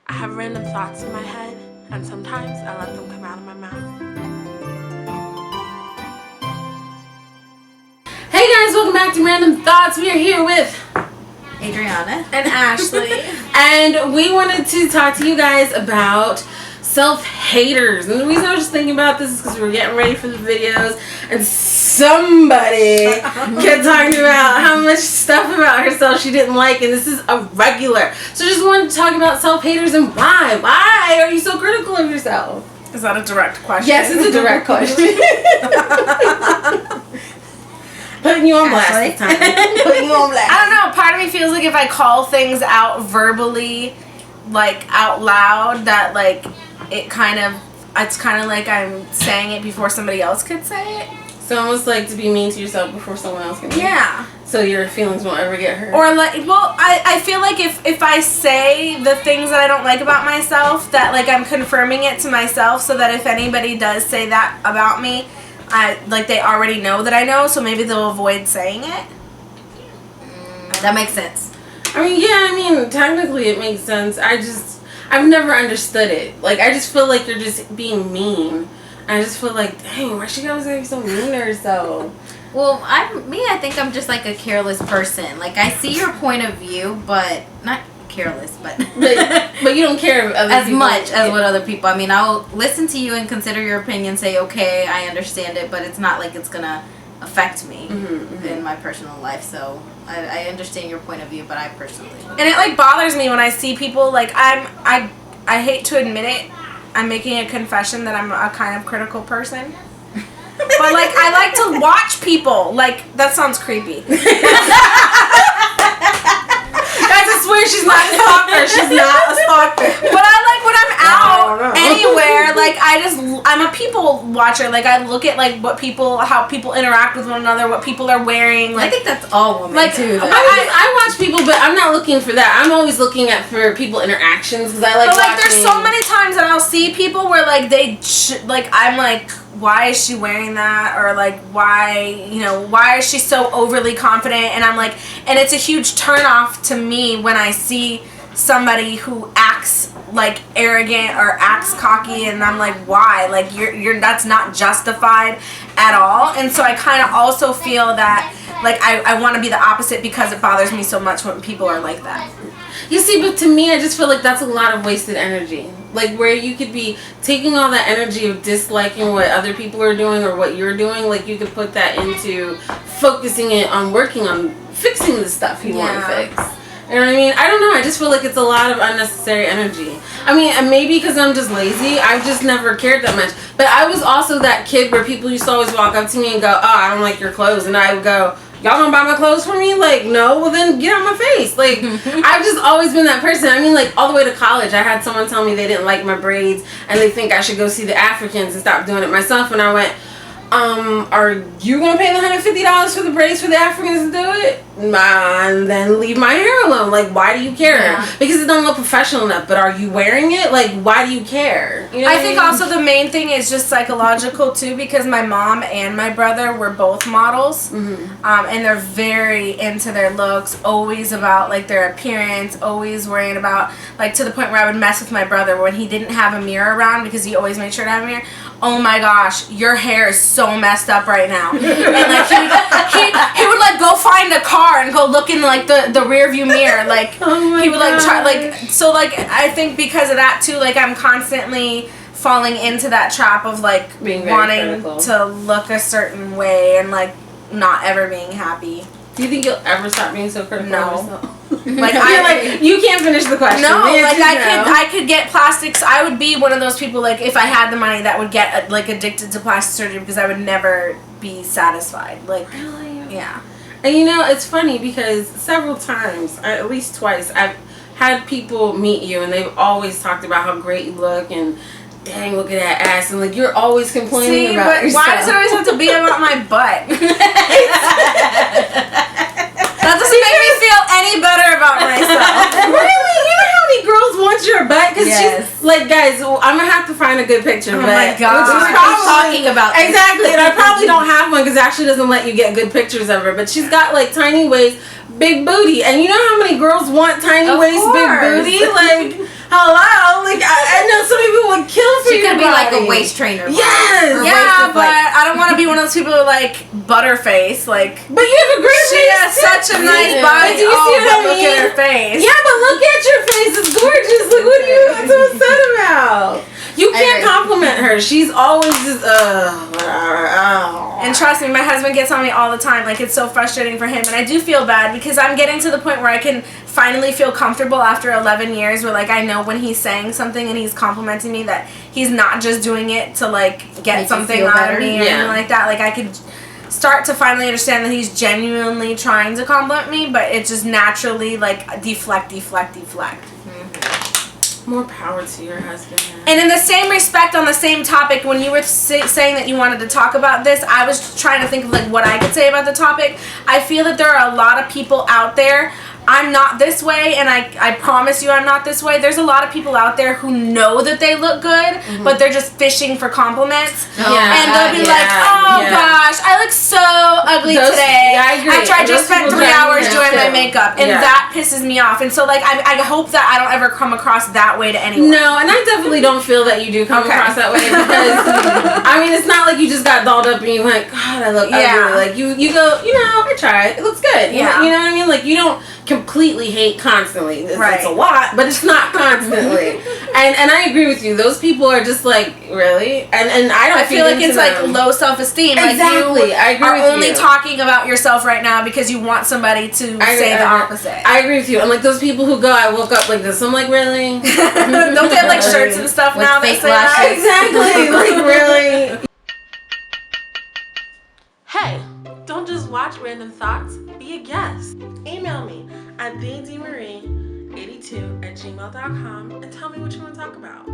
I have random thoughts in my head, and sometimes I let them come out of my mouth. Hey guys, welcome back to Random Thoughts. We are here with Adriana and Ashley, and we wanted to talk to you guys about self-haters. And the reason I was just thinking about this is because we were getting ready for the videos, and somebody kept talking about how much stuff about herself she didn't like, and this is a regular. So just wanted to talk about self-haters and why. Why are you so critical of yourself? Is that a direct question? Yes, it's a direct question. Putting you on blast this time. Putting you on blast. I don't know. Part of me feels like if I call things out verbally, like out loud, that like it's kind of like I'm saying it before somebody else could say it. So almost like to be mean to yourself before someone else can. Yeah. So your feelings won't ever get hurt. Or like, well, I feel like if I say the things that I don't like about myself, that like I'm confirming it to myself, so that if anybody does say that about me, they already know that I know, so maybe they'll avoid saying it. That makes sense. I mean, technically it makes sense. I've never understood it. Like, I just feel like you're just being mean. I just feel like, dang, why she always gotta be so mean to herself? Well, I think I'm just like a careless person. Like, I see your point of view, but not careless, but but you don't care as much as what other people. I mean, I'll listen to you and consider your opinion, say, okay, I understand it, but it's not like it's gonna affect me in my personal life. So I understand your point of view, but I personally and it like bothers me when I see people like I hate to admit it, I'm making a confession that I'm a kind of critical person. But like I like to watch people. Like that sounds creepy. Guys, I swear she's not a stalker. She's not a stalker. But I like when I'm out anywhere, like I'm a people watcher. Like I look at like how people interact with one another, what people are wearing. Like I think that's all women too. I watch people, but I'm not looking for that. I'm always looking for people interactions because I like. But like, there's so many times that I'll see people where like I'm like, why is she wearing that? Or like, why is she so overly confident? And I'm like, and it's a huge turnoff to me when I see somebody who acts like arrogant or acts cocky, and I'm like, why? Like you're that's not justified at all. And so I kind of also feel that like I want to be the opposite because it bothers me so much when people are like that. You see, but to me, I just feel like that's a lot of wasted energy. Like, where you could be taking all that energy of disliking what other people are doing or what you're doing, like, you could put that into focusing it on working on fixing the stuff you want to fix. You know what I mean? I don't know. I just feel like it's a lot of unnecessary energy. I mean, and maybe because I'm just lazy, I've just never cared that much. But I was also that kid where people used to always walk up to me and go, oh, I don't like your clothes. And I would go, y'all gonna buy my clothes for me? Like, no, well then get out my face. Like, I've just always been that person. I mean, like, all the way to college, I had someone tell me they didn't like my braids and they think I should go see the Africans and stop doing it myself. And I went, are you gonna pay the $150 for the braids for the Africans to do it? And then leave my hair alone. Like, why do you care? Yeah. Because it don't look professional enough. But are you wearing it? Like, why do you care? You know I think also the main thing is just psychological too, because my mom and my brother were both models, and they're very into their looks, always about like their appearance, always worrying about like to the point where I would mess with my brother when he didn't have a mirror around because he always made sure to have a mirror. Oh my gosh, your hair is so messed up right now. And like he would like go find a car and go look in like the rear view mirror. Like he would like try like so like I think because of that too, like I'm constantly falling into that trap of like wanting to look a certain way and like not ever being happy. Do you think you'll ever stop being so critical of yourself? Like you can't finish the question. No, like I could get plastics. I would be one of those people like if I had the money that would get like addicted to plastic surgery because I would never be satisfied. Like really? Yeah. And you know, it's funny because several times, at least twice, I've had people meet you and they've always talked about how great you look and dang, look at that ass, and like you're always complaining about yourself. Why does it always have to be about my butt? That doesn't make me feel any better about myself. Really? You know how many girls want your butt? Because she's like, guys, I'm gonna have to find a good picture. Oh my god, we're talking about this. Exactly, and I probably don't have one because Ashley doesn't let you get good pictures of her. But she's got like tiny waist, big booty, and you know how many girls want tiny waist, big booty? Like, hello. like a waist trainer. Yes! Yeah, but I don't want to be one of those people who like butterface. Like, but you have a great she face. has such a nice Yeah. body. But do you see what I Look mean? at her face. Yeah, but look at your face. It's gorgeous. Like, what are you so upset about? You can't compliment her. She's always just, And trust me, my husband gets on me all the time. Like, it's so frustrating for him. And I do feel bad because I'm getting to the point where I can finally feel comfortable after 11 years where, like, I know when he's saying something and he's complimenting me that he's not just doing it to, like, get Make something you feel out better. of me or anything like that. Like, I could start to finally understand that he's genuinely trying to compliment me, but it just naturally, like, deflect. More power to your husband. And in the same respect, on the same topic, when you were saying that you wanted to talk about this, I was trying to think of like what I could say about the topic. I feel that there are a lot of people out there. I'm not this way, and I promise you I'm not this way. There's a lot of people out there who know that they look good, but they're just fishing for compliments. Yeah, And they'll be like, oh gosh, I look so ugly today. Yeah, I agree. After I just spent 3 hours doing my too. makeup. And that pisses me off. And so like I hope that I don't ever come across that way to anyone. No, and I definitely don't feel that you do come across that way because I mean it's not like you just got dolled up and you went, God, I look ugly. Like you go, you know, I tried. It looks good. Yeah. You know what I mean? Like you don't completely hate constantly. It's a lot, but it's not constantly. and I agree with you. Those people are just like, really? And I feel like it's like low self-esteem. Exactly. Like I agree are with only you. talking about yourself right now because you want somebody to say the opposite. I agree with you. And like those people who go, I woke up like this. I'm like, really? Don't they have like shirts and stuff With now that fake say that? lashes. Exactly. Like, really? Hey, don't just watch Random Thoughts. Be a guest. Email me at DMarie82@gmail.com and tell me what you want to talk about.